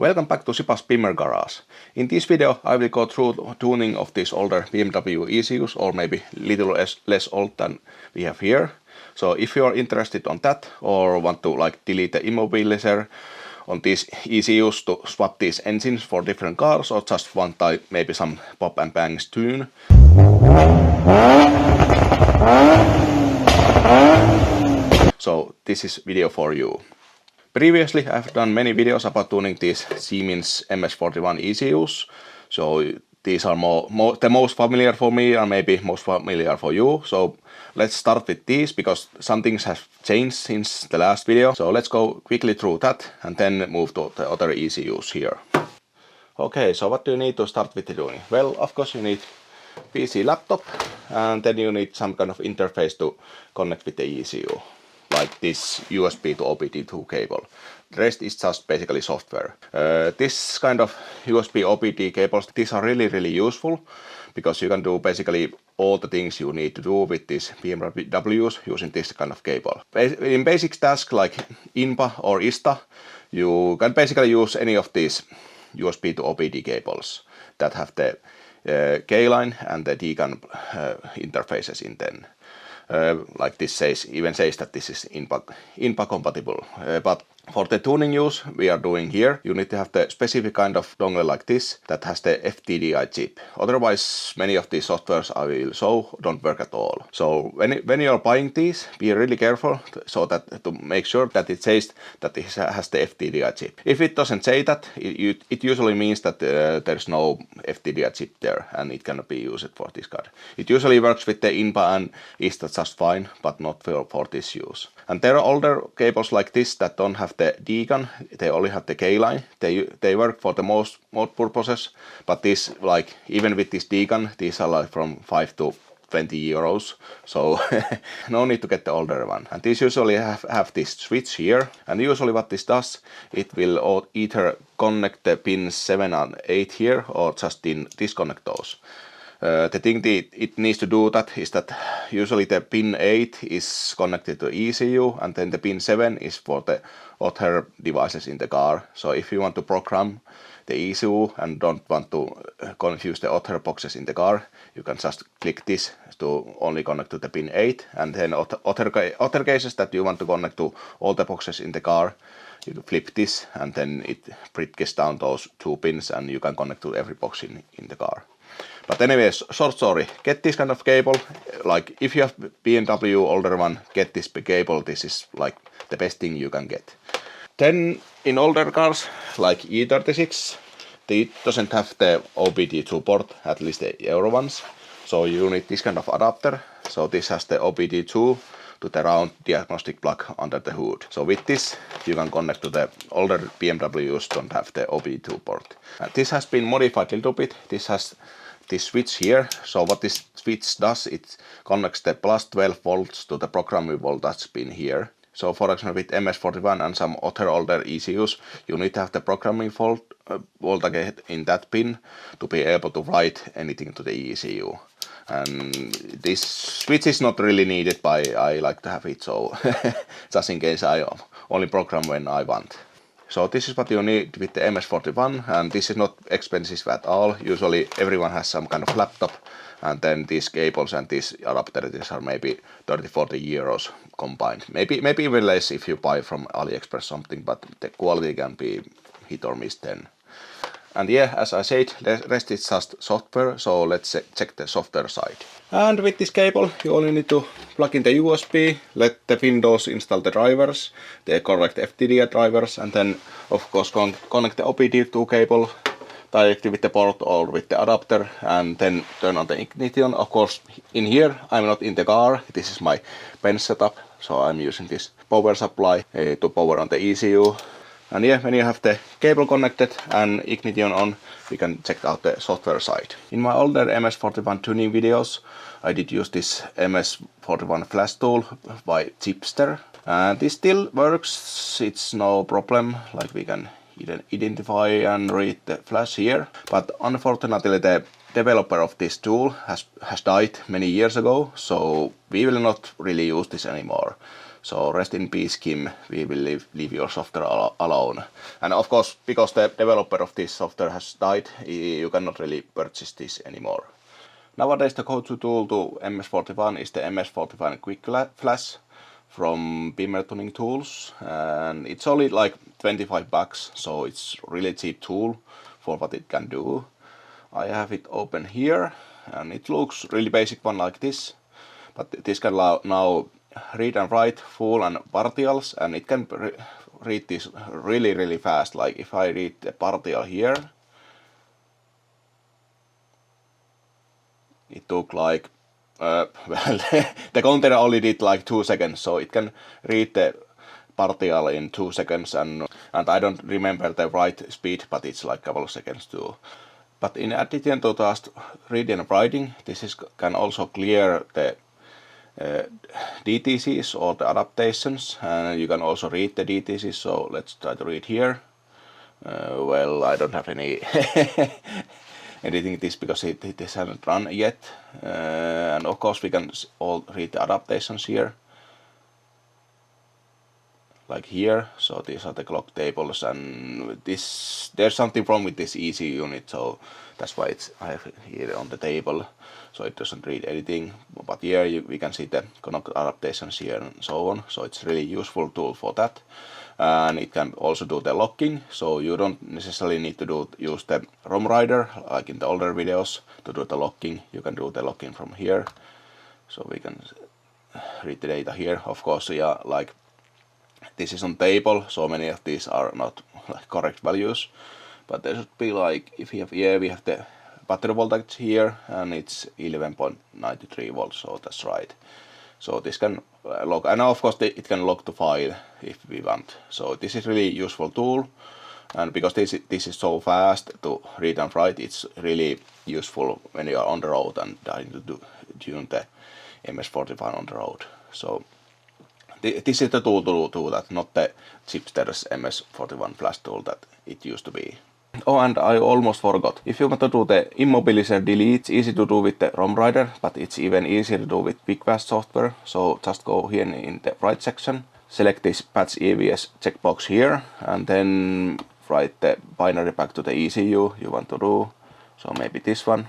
Welcome back to Sipa's Bimmer Garage. In this video I will go through tuning of these older BMW ECUs, or maybe little less old than we have here. So if you are interested on that or want to delete the immobilizer on these ECUs to swap these engines for different cars, or just want maybe some pop and bangs tune, so this is video for you. Previously I've done many videos about tuning these Siemens MS41 ECUs, so these are the most familiar for me and maybe most familiar for you. So let's start with these because some things have changed since the last video. So let's go quickly through that and then move to the other ECUs here. Okay, so what do you need to start with the tuning? Well, of course you need PC laptop, and then you need some kind of interface to connect with the ECU, like this USB to OBD2 cable. The rest is just basically software. This kind of USB OBD cables, these are really useful because you can do basically all the things you need to do with these BMWs using this kind of cable. In basic tasks like INPA or ISTA, you can basically use any of these USB to OBD cables that have the K-line and the D-line interfaces in them. Like this even says that this is INPA compatible. But for the tuning use we are doing here, you need to have the specific kind of dongle like this that has the FTDI chip. Otherwise, many of these softwares I will show don't work at all. So when you are buying these, be really careful so that to make sure that it says that it has the FTDI chip. If it doesn't say that, it usually means that there's no FTDI chip there and it cannot be used for this card. It usually works with the INPA and ISTA just fine, but not for this use. And there are older cables like this that don't have the D-gun, they only have the K-line. They work for the most purposes, but this, even with this D-gun, these are from 5 to 20 euros, so no need to get the older one. And these usually have this switch here, and usually what this does, it will either connect the pins 7 and 8 here, or just disconnect those. The thing that it needs to do that is that usually the pin 8 is connected to ECU, and then the pin 7 is for the other devices in the car. So if you want to program the ECU and don't want to confuse the other boxes in the car, you can just click this to only connect to the pin 8, and then other cases that you want to connect to all the boxes in the car, you can flip this and then it breaks down those 2 pins and you can connect to every box in the car. But anyways, short story, get this kind of cable. Like if you have BMW older one, get this cable. This is like the best thing you can get. Then in older cars like E36, it doesn't have the OBD2 port, at least the Euro ones. So you need this kind of adapter. So this has the OBD2 to the round diagnostic plug under the hood. So with this you can connect to the older BMWs don't have the OBD2 port. This has been modified a little bit. This has this switch here. So what this switch does, it connects the plus 12 volts to the programming voltage pin here. So for example with MS41 and some other older ECUs, you need to have the programming voltage in that pin to be able to write anything to the ECU. And this switch is not really needed, but I like to have it, so just in case I only program when I want. So this is what you need with the MS41, and this is not expensive at all. Usually everyone has some kind of laptop, and then these cables and these adapters are maybe 30-40 euros combined. Maybe even less if you buy from AliExpress something, but the quality can be hit or miss then. And yeah, as I said, the rest is just software, so let's check the software side. And with this cable, you only need to plug in the USB, let the Windows install the drivers, the correct FTDI drivers, and then of course connect the OBD2 cable directly with the port or with the adapter, and then turn on the ignition. Of course, in here, I'm not in the car, this is my bench setup, so I'm using this power supply to power on the ECU. And yeah, when you have the cable connected and ignition on, we can check out the software side. In my older MS41 tuning videos, I did use this MS41 flash tool by Chipster. And this still works, it's no problem, like we can identify and read the flash here. But unfortunately the developer of this tool has died many years ago, so we will not really use this anymore. So rest in peace, Kim. We will leave your software alone. And of course, because the developer of this software has died, you cannot really purchase this anymore. Nowadays, the go-to tool to MS41 is the MS41 Quick Flash from Beamer Tuning Tools, and it's only like $25, so it's really cheap tool for what it can do. I have it open here, and it looks really basic one like this, but this can now read and write full and partials, and it can read this really fast. Like if I read the partial here, it took like well, the container only did like 2 seconds, so it can read the partial in 2 seconds, and I don't remember the write speed, but it's like a couple of seconds too. But in addition to just reading and writing, this can also clear the DTCs or the adaptations, and you can also read the DTCs. So let's try to read here. Well, I don't have any editing this because it hasn't run yet, and of course we can all read the adaptations here, like here. So these are the clock tables, and there's something wrong with this ECU unit, so that's why I have it here on the table, so it doesn't read anything. But here we can see the clock adaptations here and so on, so it's really useful tool for that. And it can also do the locking, so you don't necessarily need to use the ROM writer like in the older videos to do the locking. You can do the locking from here, so we can read the data here. Of course, yeah, like this is on table, so many of these are not like correct values, but there should be like, if we have here, we have the battery voltage here, and it's 11.93 volts, so that's right. So this can log, and of course it can log the file if we want. So this is really useful tool, and because this is so fast to read and write, it's really useful when you are on the road and trying to tune the MS41 on the road. So this is the tool to do that, not the chipster's MS41 flash tool that it used to be. Oh, and I almost forgot. If you want to do the immobilizer delete, it's easy to do with the ROM writer, but it's even easier to do with QuickFast software. So just go here in the right section, select this patch EVS checkbox here, and then write the binary back to the ECU you want to do. So maybe this one.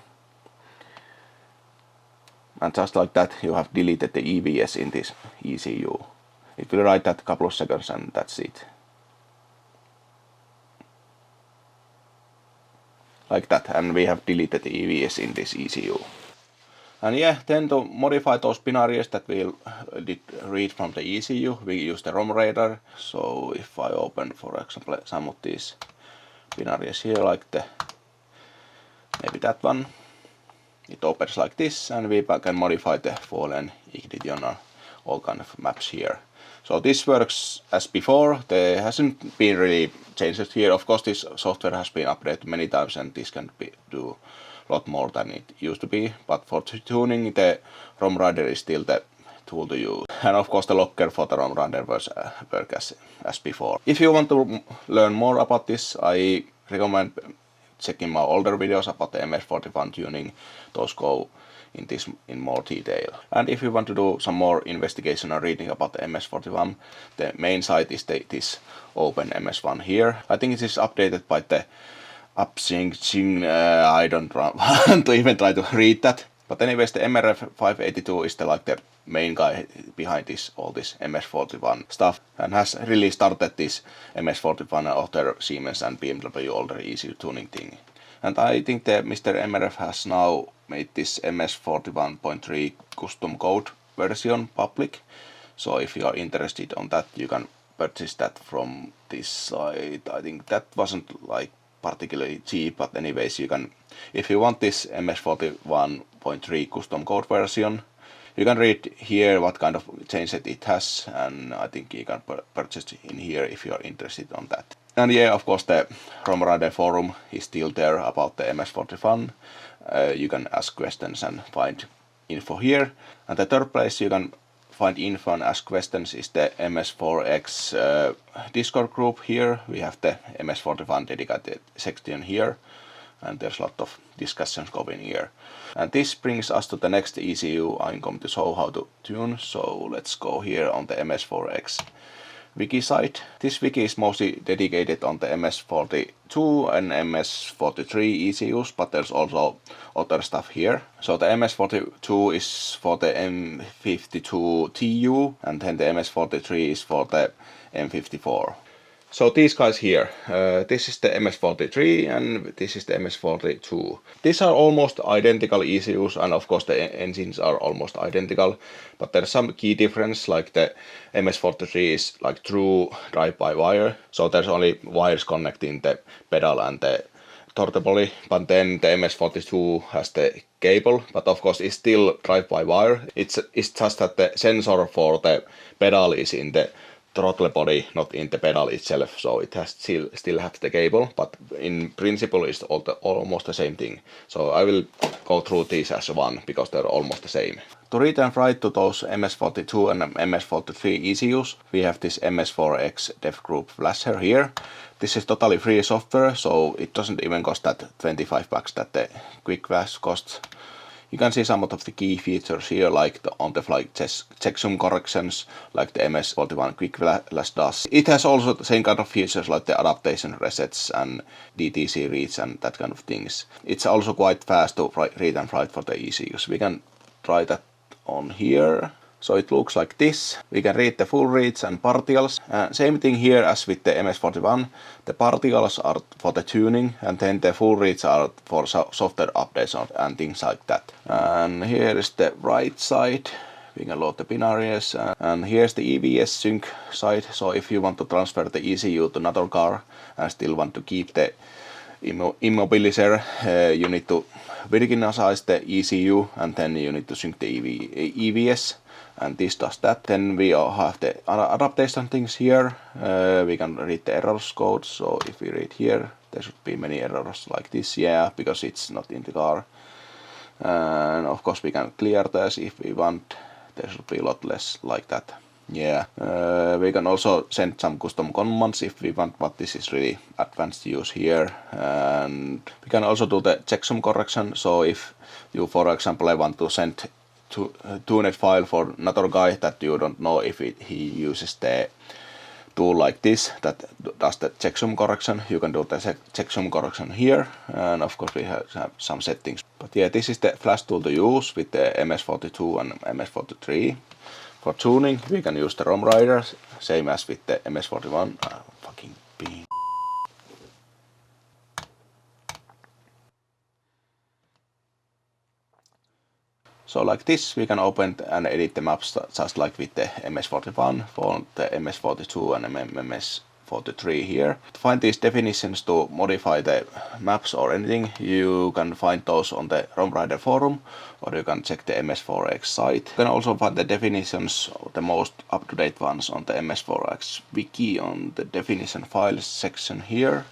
And just like that, you have deleted the EVS in this ECU. It will write that a couple of seconds, and that's it. Like that, and we have deleted the EVS in this ECU. And yeah, then to modify those binaries that we did read from the ECU, we use the ROM writer. So if I open, for example, some of these binaries here, like maybe that one, it opens like this, and we can modify the fallen ignition or all kind of maps here. So this works as before. There hasn't been really changes here. Of course, this software has been updated many times, and this can do a lot more than it used to be. But for tuning, the ROM writer is still the tool to use. And of course, the locker for the ROM writer works as before. If you want to learn more about this, I recommend checking my older videos about the MS41 tuning. Those go in more detail. And if you want to do some more investigation or reading about the MS41, the main site is this Open MS1 here. I think it is updated by the Upsing. I don't want to even try to read that. But anyways, the MRF582 is the main guy behind all this MS41 stuff, and has really started this MS41 other Siemens and BMW older ECU tuning thing. And I think that Mr. MRF has now made this MS41.3 custom code version public. So if you are interested on that, you can purchase that from this site. I think that wasn't like particularly cheap, but anyways, you can, if you want this MS41.3 custom code version, you can read here what kind of changes it has, and I think you can purchase it in here if you are interested on that. And yeah, of course, the ROM writer forum is still there about the MS41. You can ask questions and find info here. And the third place you can find info and ask questions is the MS4X Discord group here. We have the MS41 dedicated section here. and there's a lot of discussions going here. And this brings us to the next ECU I'm going to show how to tune. So let's go here on the MS4X wiki site. This wiki is mostly dedicated on the MS42 and MS43 ECUs, but there's also other stuff here. So the MS42 is for the M52 TU, and then the MS43 is for the M54. So these guys here, this is the MS43 and this is the MS42. These are almost identical ECUs, and of course the engines are almost identical, but there's some key difference, like the MS43 is like true drive-by-wire, so there's only wires connecting the pedal and the throttle body, but then the MS42 has the cable, but of course it's still drive-by-wire. It's just that the sensor for the pedal is in the throttle body, not in the pedal itself, so it has still have the cable, but in principle it's almost the same thing. So I will go through these as one because they're almost the same. To read and write to those MS42 and MS43 ECUs, we have this MS4X Dev Group Flasher here. This is totally free software, so it doesn't even cost that 25 bucks that the quick flash costs. You can see some of the key features here, like the on-the-fly checksum corrections, like the MS41 Quick Flash does. It has also the same kind of features like the adaptation resets and DTC reads and that kind of things. It's also quite fast to read and write for the ECUs. We can try that on here. So it looks like this. We can read the full reads and partials. Same thing here as with the MS41. The partials are for the tuning, and then the full reads are for software updates and things like that. And here is the right side. We can load the binaries. And here's the EVS sync side. So if you want to transfer the ECU to another car and still want to keep the immobilizer, you need to virginalize the ECU, and then you need to sync the EVS. And this does that. Then we have the adaptation things here. We can read the errors code. So if we read here, there should be many errors like this, yeah, because it's not in the car. And of course we can clear this if we want. There should be a lot less like that. Yeah. We can also send some custom commands if we want, but this is really advanced use here. And we can also do the checksum correction. So if you, for example, want to send tuned file for another guy that you don't know if he uses the tool like this that does the checksum correction, you can do the checksum correction here, and of course we have some settings. But yeah, this is the flash tool to use with the MS42 and MS43. For tuning we can use the ROM writer, same as with the MS41. Fucking bean. So like this, we can open and edit the maps just like with the MS41 for the MS42 and MS43 here. To find these definitions to modify the maps or anything, you can find those on the ROM Rider forum, or you can check the MS4X site. You can also find the definitions, the most up-to-date ones, on the MS4X wiki on the definition files section here.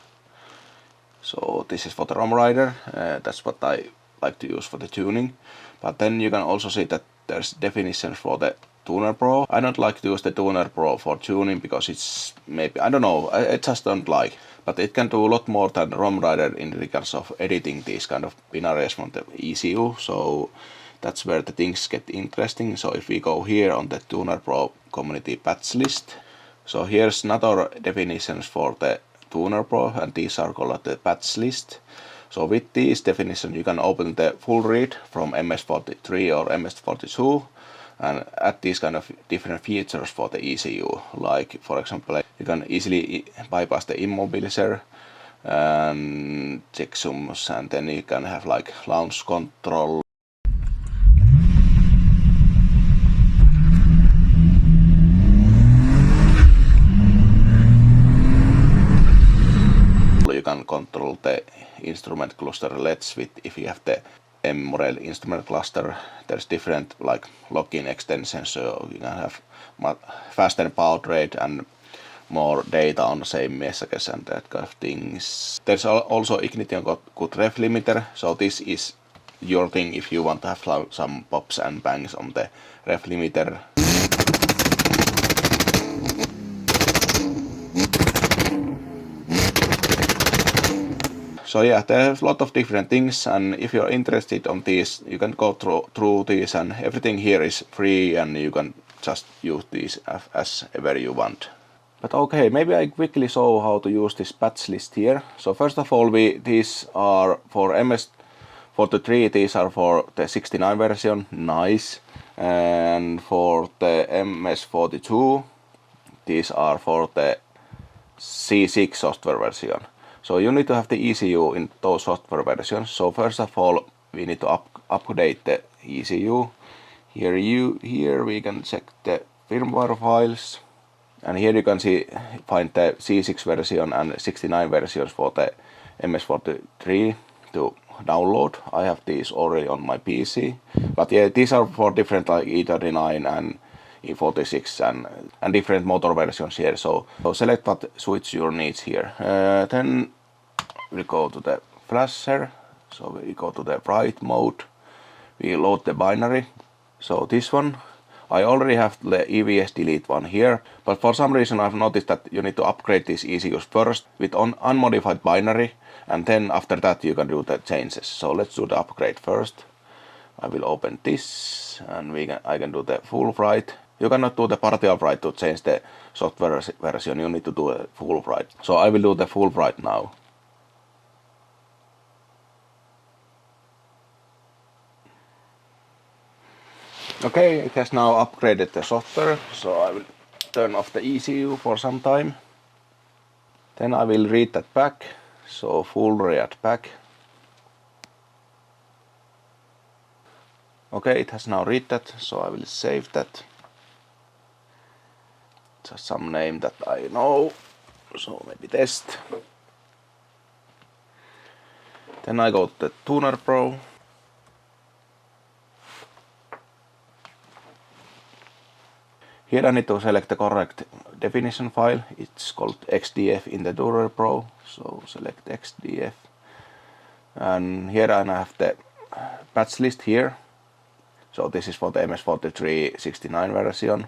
So this is for the ROM Rider, that's what I like to use for the tuning. But then you can also see that there's definitions for the Tuner Pro. I don't like to use the Tuner Pro for tuning because it's maybe, I don't know, I just don't like. But it can do a lot more than ROM Rider in regards of editing these kind of binaries from the ECU. So that's where the things get interesting. So if we go here on the Tuner Pro community patch list. So here's another definitions for the Tuner Pro, and these are called the patch list. So with these definitions you can open the full read from MS43 or MS42 and add these kind of different features for the ECU. Like for example, you can easily bypass the immobilizer and checksums, and then you can have like launch control. You can control the instrument cluster LEDs with, if you have the M model instrument cluster, there's different like lock-in extensions, so you can have faster baud rate and more data on the same messages and that kind of things. There's also Ignition good ref limiter, so this is your thing if you want to have some pops and bangs on the ref limiter. So yeah, there's a lot of different things, and if you're interested on these, you can go through these, and everything here is free, and you can just use these as ever you want. But okay, maybe I quickly show how to use this patch list here. So first of all, these are for MS43, these are for the 69 version, nice. And for the MS42, these are for the C6 software version. So you need to have the ECU in those software versions. So first of all, we need to update the ECU. Here we can check the firmware files. And here you can find the C6 version and 69 versions for the MS43 to download. I have these already on my PC. But yeah, these are for different like E39 and E46 and different motor versions here. So select what switch your needs here. Then we go to the flasher. So we go to the write mode. We load the binary. So this one, I already have the EVS delete one here, but for some reason I've noticed that you need to upgrade these ECUs first with unmodified binary, and then after that you can do the changes. So let's do the upgrade first. I will open this, and I can do the full write. You cannot do the partial write to change the software version, you need to do a full write. So I will do the full write now. Okay, it has now upgraded the software, so I will turn off the ECU for some time. Then I will read that back, so full read back. Okay, it has now read that, so I will save that. Just some name that I know, so maybe test. Then I go to the Tuner Pro. Here I need to select the correct definition file. It's called XDF in the Tuner Pro, so select XDF. And here I have the patch list here. So this is for the MS43 69 version.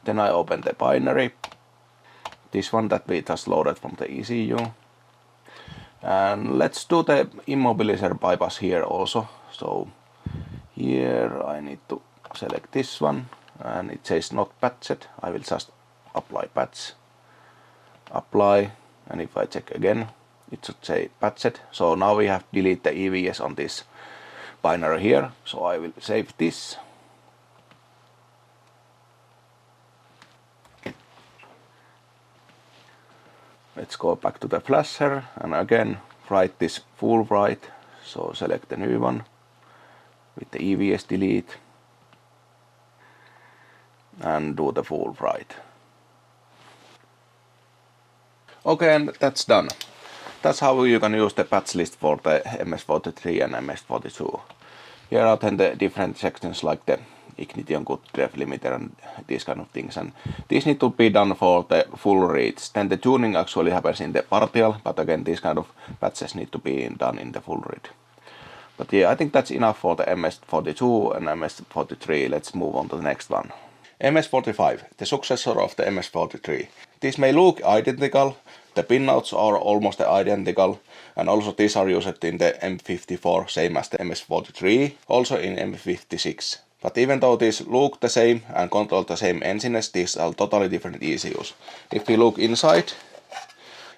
Then I open the binary. This one that we just loaded from the ECU. And let's do the immobilizer bypass here also. So here I need to select this one, and it says not patched. I will just apply patch, apply, and if I check again, it should say patched. So now we have delete the EVS on this binary here. So I will save this. Let's go back to the flasher and again write this full write. So select the new one with the EVS delete and do the full write. Okay, and that's done. That's how you can use the patch list for the MS43 and MS42. Here are then the different sections like the ignition cut, ref limiter and these kind of things, and these need to be done for the full reads. Then the tuning actually happens in the partial, but again these kind of patches need to be done in the full read. But yeah, I think that's enough for the MS42 and MS43. Let's move on to the next one. MS45, the successor of the MS43. These may look identical, the pinouts are almost identical, and also these are used in the M54, same as the MS43, also in M56. But even though these look the same and control the same engines, these are totally different ECUs. If we look inside,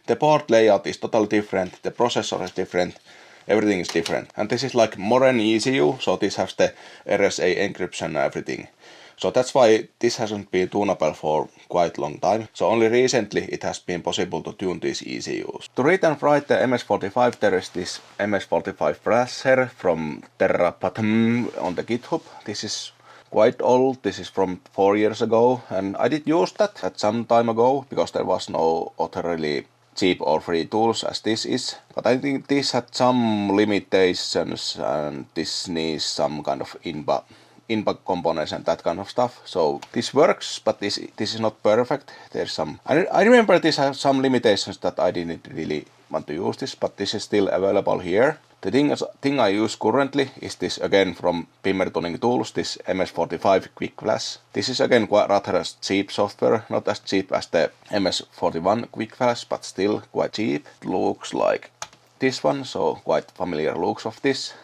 the board layout is totally different, the processor is different, everything is different. And this is like modern ECU, so this has the RSA encryption and everything. So that's why this hasn't been tunable for quite a long time. So only recently it has been possible to tune these ECUs. To read and write the MS45, there is this MS45 flasher from Terrapatum on the GitHub. This is quite old. This is from 4 years ago, and I did use that at some time ago because there was no other really cheap or free tools as this is. But I think this had some limitations, and this needs some kind of input components and that kind of stuff. So this works, but this is not perfect. There's some. I remember this has some limitations that I didn't really want to use this, but this is still available here. The thing I use currently is this again from Pimmer Tuning Tools, this MS45 Quick Flash. This is again quite rather cheap software, not as cheap as the MS41 Quick Flash, but still quite cheap. It looks like this one, so quite familiar looks of this.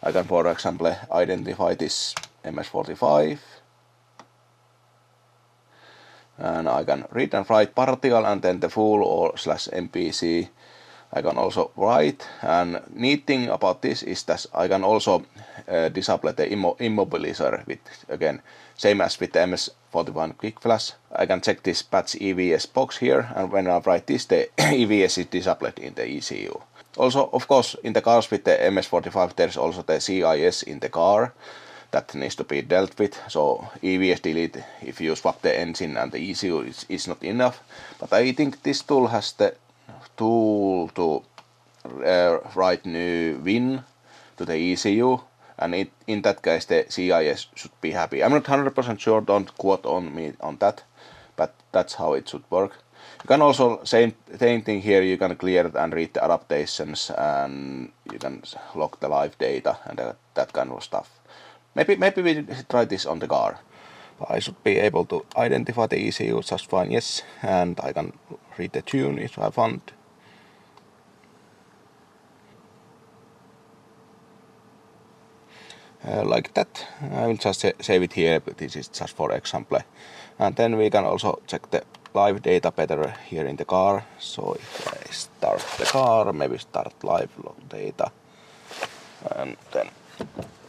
I can, for example, identify this MS45. And I can read and write partial and then the full or /MPC. I can also write, and neat thing about this is that I can also disable the immobilizer with, again, same as with the MS41 Quick Flash. I can check this patch EVS box here, and when I write this, the EVS is disabled in the ECU. Also, of course, in the cars with the MS45, there's also the CIS in the car that needs to be dealt with. So EVS delete if you swap the engine and the ECU is not enough. But I think this tool has the tool to write new VIN to the ECU, and in that case the CIS should be happy. I'm not 100% sure, don't quote on me on that, but that's how it should work. You can also, same thing here, you can clear and read the adaptations, and you can log the live data and that kind of stuff. Maybe we try this on the car. I should be able to identify the ECU just fine, yes, and I can read the tune if I want. Like that. I will just save it here, but this is just for example. And then we can also check the live data better here in the car. So if I start the car, maybe start live data, and then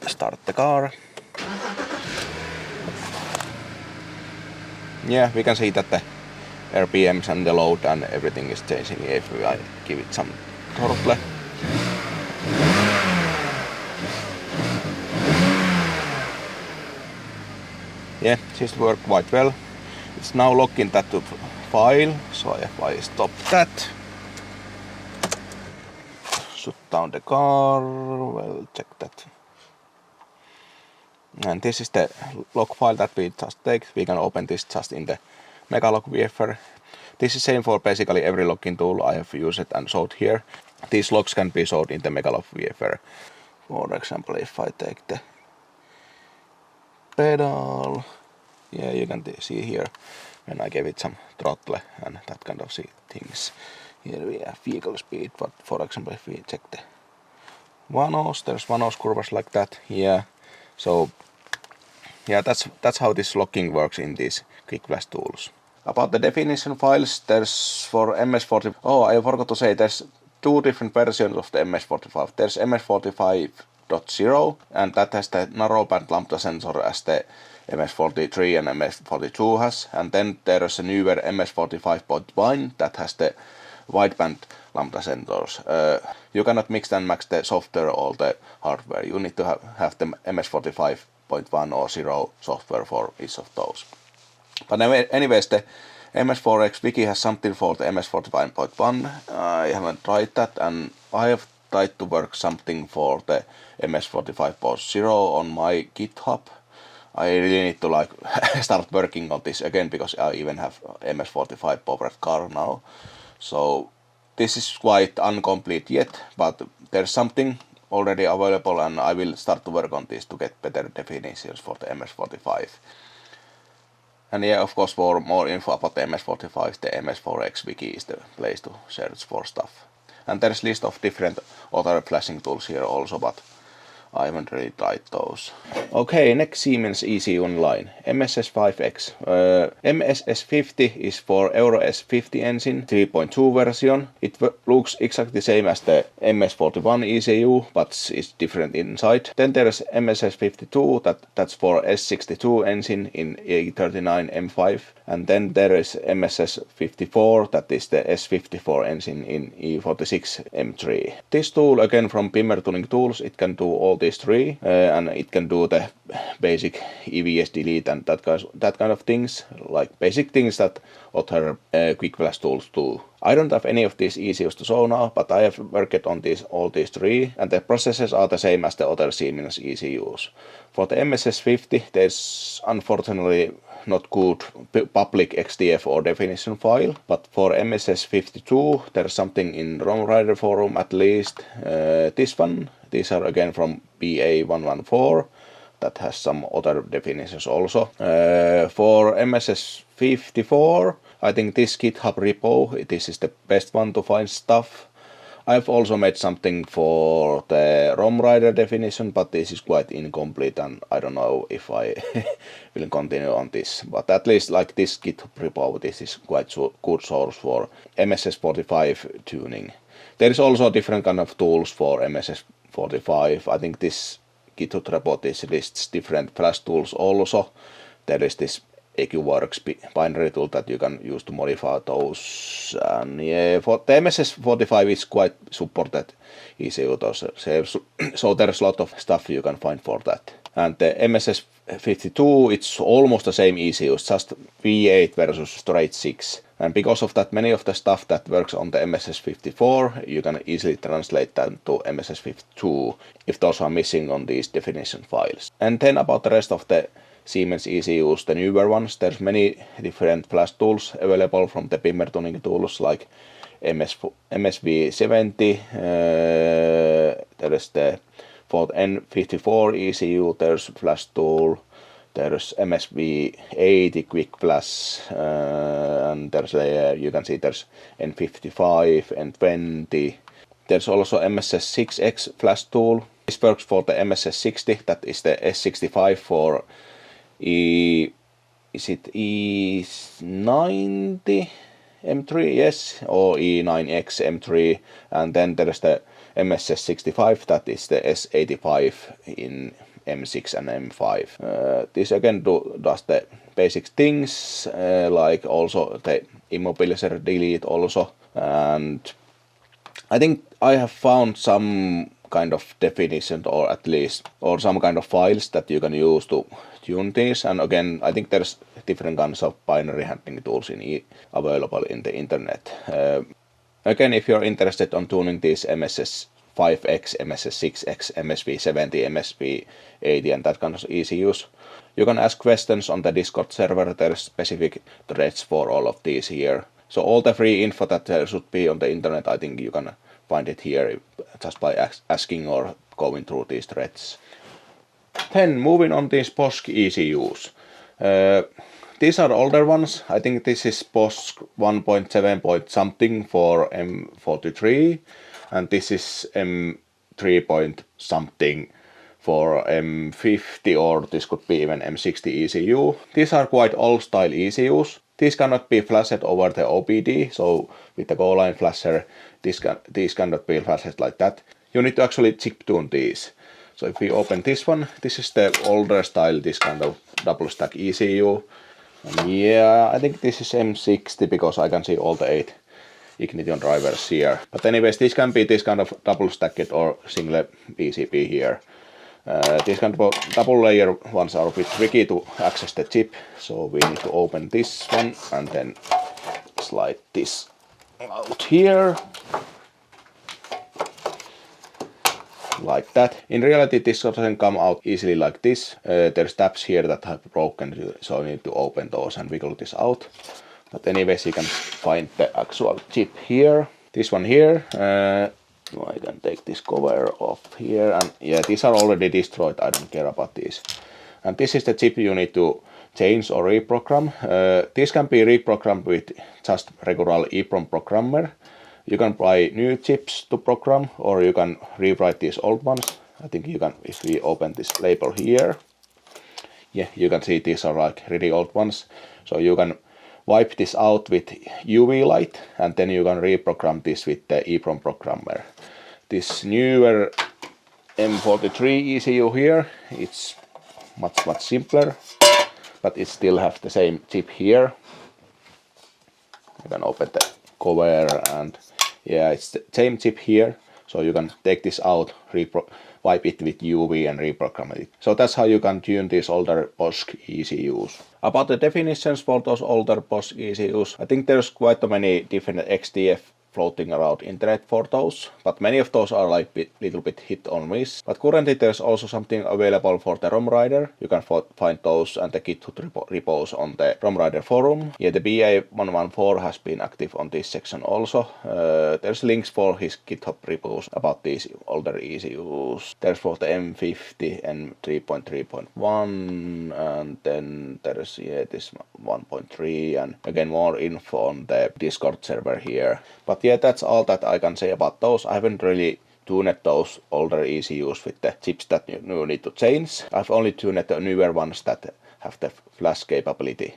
start the car. Yeah, we can see that the RPMs and the load and everything is changing if I give it some throttle. Yeah, this worked quite well. It's now locking that to file, so if I stop that, shut down the car, we'll check that. And this is the log file that we just take. We can open this just in the Megalog VFR. This is same for basically every logging tool I have used and showed here. These logs can be showed in the Megalog VFR. For example, if I take the pedal, yeah, you can see here when I gave it some throttle and that kind of things. Here we have vehicle speed, but for example, if we check the vanos, there's vanos curves like that. Yeah, so yeah, that's how this logging works in these Quick Flash tools. About the definition files, there's for MS45. Oh, I forgot to say there's two different versions of the MS45. There's MS45.0, and that has the narrowband lambda sensor as the MS43 and MS42 has. And then there's a newer MS45.1 that has the wideband lambda sensors. You cannot mix and match the software or the hardware. You need to have the MS45.1 or 0 software for each of those. But anyways, the MS4X wiki has something for the MS45.1. I haven't tried that, and I have tried to work something for the MS45.0 on my GitHub. I really need to start working on this again because I even have MS45 powered car now. So this is quite incomplete yet, but there's something already available, and I will start to work on this to get better definitions for the MS45. And yeah, of course, for more info about the MS45, the MS4X wiki is the place to search for stuff. And there's a list of different other flashing tools here also, but I haven't really tried those. Okay, next Siemens ECU online, MSS5X. MSS50 is for Euro S50 engine, 3.2 version. It looks exactly the same as the MS41 ECU, but it's different inside. Then there's MSS52, that's for S62 engine in E39 M5. And then there is MSS54, that is the S54 engine in E46 M3. This tool, again from Pimmer Tuning Tools, it can do all the these three, and it can do the basic EVS delete and that kind of things, like basic things that other quick flash tools do. I don't have any of these ECUs to show now, but I have worked on all these three, and the processes are the same as the other Siemens ECUs. For the MSS50, there's unfortunately not good public XDF or definition file, but for MSS52 there's something in ROM Rider forum at least. This one, these are again from BA114, that has some other definitions also. For MSS54, I think this GitHub repo, this is the best one to find stuff. I've also made something for the ROM Rider definition, but this is quite incomplete and I don't know if I will continue on this. But at least like this GitHub repo, this is quite good source for MSS45 tuning. There is also different kind of tools for MSS45. I think this GitHub repo lists different flash tools also. There is this EcuWorks binary tool that you can use to modify those. And yeah, for the MSS45 is quite supported ECU, so there's a lot of stuff you can find for that. And the MSS52, it's almost the same ECU, it's just V8 versus straight 6. And because of that, many of the stuff that works on the MSS54, you can easily translate that to MSS52 if those are missing on these definition files. And then about the rest of the Siemens ECUs, the newer ones, there's many different flash tools available from the Bimmer tuning tools like MSV70, there is the for the N54 ECU, there's flash tool, there's MSV80 quick flash, and there's you can see there's N55, N20. There's also MSS6X flash tool. This works for the MSS60, that is the S65 for is it E90 M3, yes, or E9X M3, and then there's the MSS65, that is the S85 in M6 and M5. This again does the basic things, like also the immobilizer delete also, and I think I have found some kind of definition or at least or some kind of files that you can use to tune these. And again, I think there's different kinds of binary handling tools available in the internet. Again, if you're interested on tuning these MSS5X, MSS6X, MSV70, MSV80 and that kind of ECUs, you can ask questions on the Discord server. There's specific threads for all of these here. So all the free info that there should be on the internet, I think you can find it here just by asking or going through these threads. Then moving on these Bosch ECUs. These are older ones. I think this is Bosch 1.7 point something for M43, and this is M3 point something for M50, or this could be even M60 ECU. These are quite old style ECUs. These cannot be flashed over the OBD, so with the Go-line flasher, these cannot be flashed like that. You need to actually chip tune these. So if we open this one, this is the older style, this kind of double stack ECU. And yeah, I think this is M60 because I can see all the 8 ignition drivers here. But anyways, this can be this kind of double stacked or single PCB here. These kind of double layer ones are a bit tricky to access the chip, so we need to open this one and then slide this out here. Like that. In reality, this doesn't come out easily like this. There's tabs here that have broken, so I need to open those and wiggle this out. But anyways, you can find the actual chip here. This one here. I can take this cover off here, and yeah, these are already destroyed. I don't care about these. And this is the chip you need to change or reprogram. This can be reprogrammed with just regular EEPROM programmer. You can buy new chips to program, or you can rewrite these old ones. I think you can, if we open this label here, yeah, you can see these are like really old ones. So you can wipe this out with UV light, and then you can reprogram this with the EEPROM programmer. This newer M43 ECU here, it's much simpler, but it still has the same chip here. You can open the cover, and yeah, it's the same chip here, So you can take this out, wipe it with UV and reprogram it. So that's how you can tune these older Bosch ECUs. About the definitions for those older Bosch ECUs, I think there's quite many different XDF floating around internet for those, but many of those are like little bit hit or miss. But currently there's also something available for the ROM Rider. You can find those and the GitHub repos on the ROM Rider forum. Yeah, the BA114 has been active on this section also. There's links for his GitHub repos about these older ECUs. There's for the M50 and 3.3.1, and then there's this 1.3, and again more info on the Discord server here. But yeah, that's all that I can say about those. I haven't really tuned those older ECUs with the chips that you need to change. I've only tuned the newer ones that have the flash capability,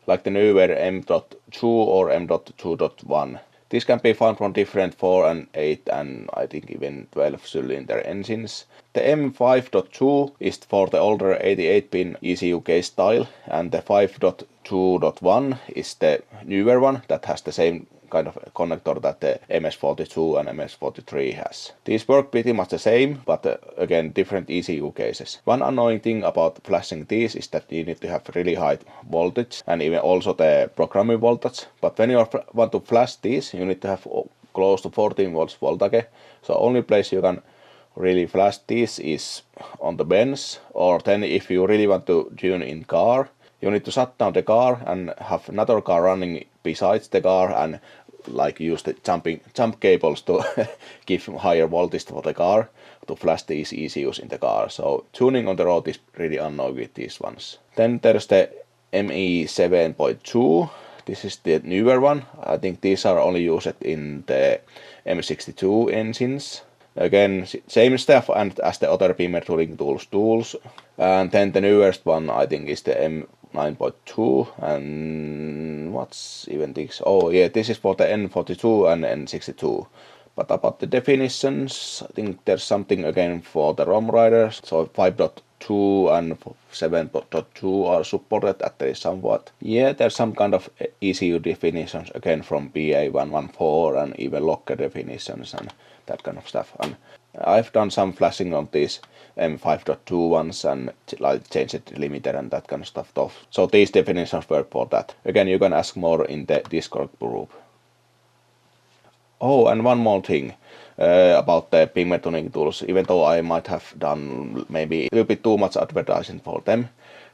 like the newer M.2 or M.2.1. These can be found from different 4 and 8 and I think even 12 cylinder engines. The M5.2 is for the older 88-pin ECU case style, and the 5.2.1 is the newer one that has the same kind of connector that the MS42 and MS43 has. These work pretty much the same, but again different ECU cases. One annoying thing about flashing these is that you need to have really high voltage and even also the programming voltage. But when you want to flash these, you need to have close to 14 volts voltage. So only place you can really flash these is on the bench, or then if you really want to tune in car, you need to shut down the car and have another car running besides the car and like use the jump cables to give higher voltage for the car to flash these ECUs in the car. So tuning on the road is really annoying with these ones. Then there's the ME 7.2. This is the newer one. I think these are only used in the M62 engines. Again, same stuff and as the other beamer tuning tools. And then the newest one I think is the M9.2, and what's even this? Oh yeah, this is for the N42 and N62. But about the definitions, I think there's something again for the ROM riders. So 5.2 and 7.2 are supported at least somewhat. Yeah, there's some kind of ECU definitions again from BA114 and even locker definitions and that kind of stuff. And I've done some flashing on these M5.2 ones and like changed the limiter and that kind of stuff. So these definitions work for that. Again, you can ask more in the Discord group. Oh, and one more thing about the beamer tuning tools. Even though I might have done maybe a little bit too much advertising for them,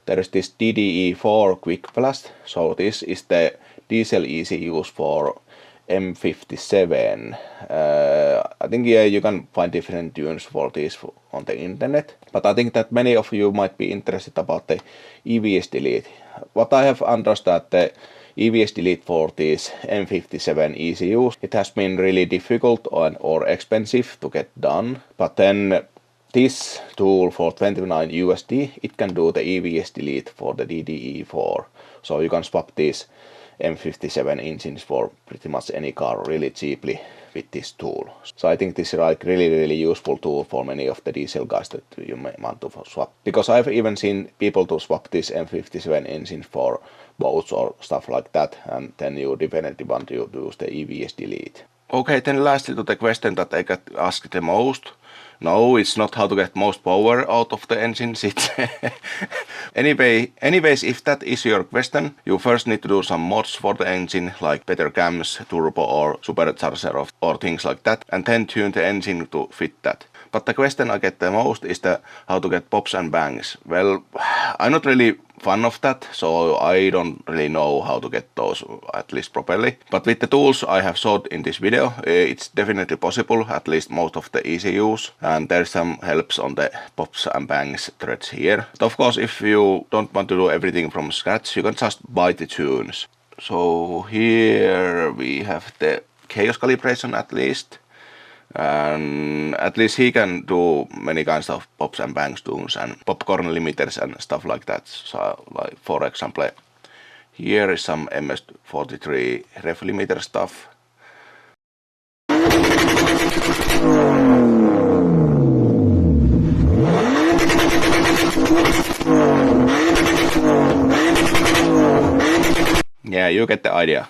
there is this DDE4 quick flash. So this is the diesel ECUs for M57. I think yeah, you can find different tunes for these on the internet, but I think that many of you might be interested about the EVS delete. What I have understood, the EVS delete for these M57 ECUs, it has been really difficult or expensive to get done, but then this tool for $29 USD, it can do the EVS delete for the DDE4. So you can swap these M57 engines for pretty much any car really cheaply with this tool. So I think this is like really useful tool for many of the diesel guys that you may want to swap. Because I've even seen people to swap this M57 engine for boats or stuff like that, and then you definitely want to use the EVS delete. Okay, then lastly to the question that I got asked the most. No, it's not how to get most power out of the engines. Anyways, if that is your question, you first need to do some mods for the engine, like better cams, turbo or supercharger or things like that, and then tune the engine to fit that. But the question I get the most is how to get pops and bangs. Well, I'm not really fan of that, so I don't really know how to get those at least properly. But with the tools I have showed in this video, it's definitely possible, at least most of the ECUs, and there's some helps on the pops and bangs threads here. But of course, if you don't want to do everything from scratch, you can just buy the tunes. So here we have the chaos calibration at least. And at least he can do many kinds of pops and bangs tunes and popcorn limiters and stuff like that. So like for example, here is some MS43 ref limiter stuff. Yeah, you get the idea.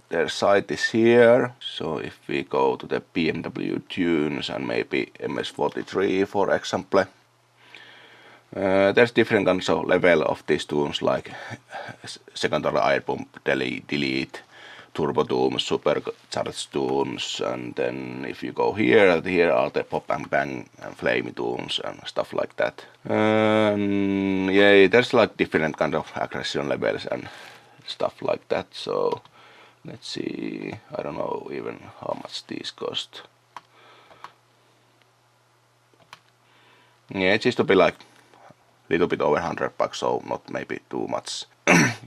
their site is here. So if we go to the BMW tunes and maybe MS43 for example, there's different kinds of level of these tunes like secondary air pump, delete, turbo tunes, supercharged tunes, and then if you go here are the pop and bang and flame tunes and stuff like that. Yeah, there's like different kind of aggression levels and stuff like that. So let's see, I don't know even how much these cost. Yeah, it seems to be like little bit over $100, so not maybe too much.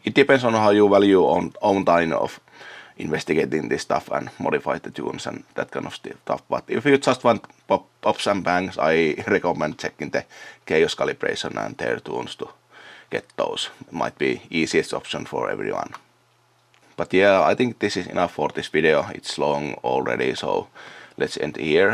It depends on how you value own time of investigating this stuff and modify the tunes and that kind of stuff. But if you just want pops and bangs, I recommend checking the chaos calibration and their tunes to get those. It might be easiest option for everyone. But yeah, I think this is enough for this video. It's long already, so let's end here.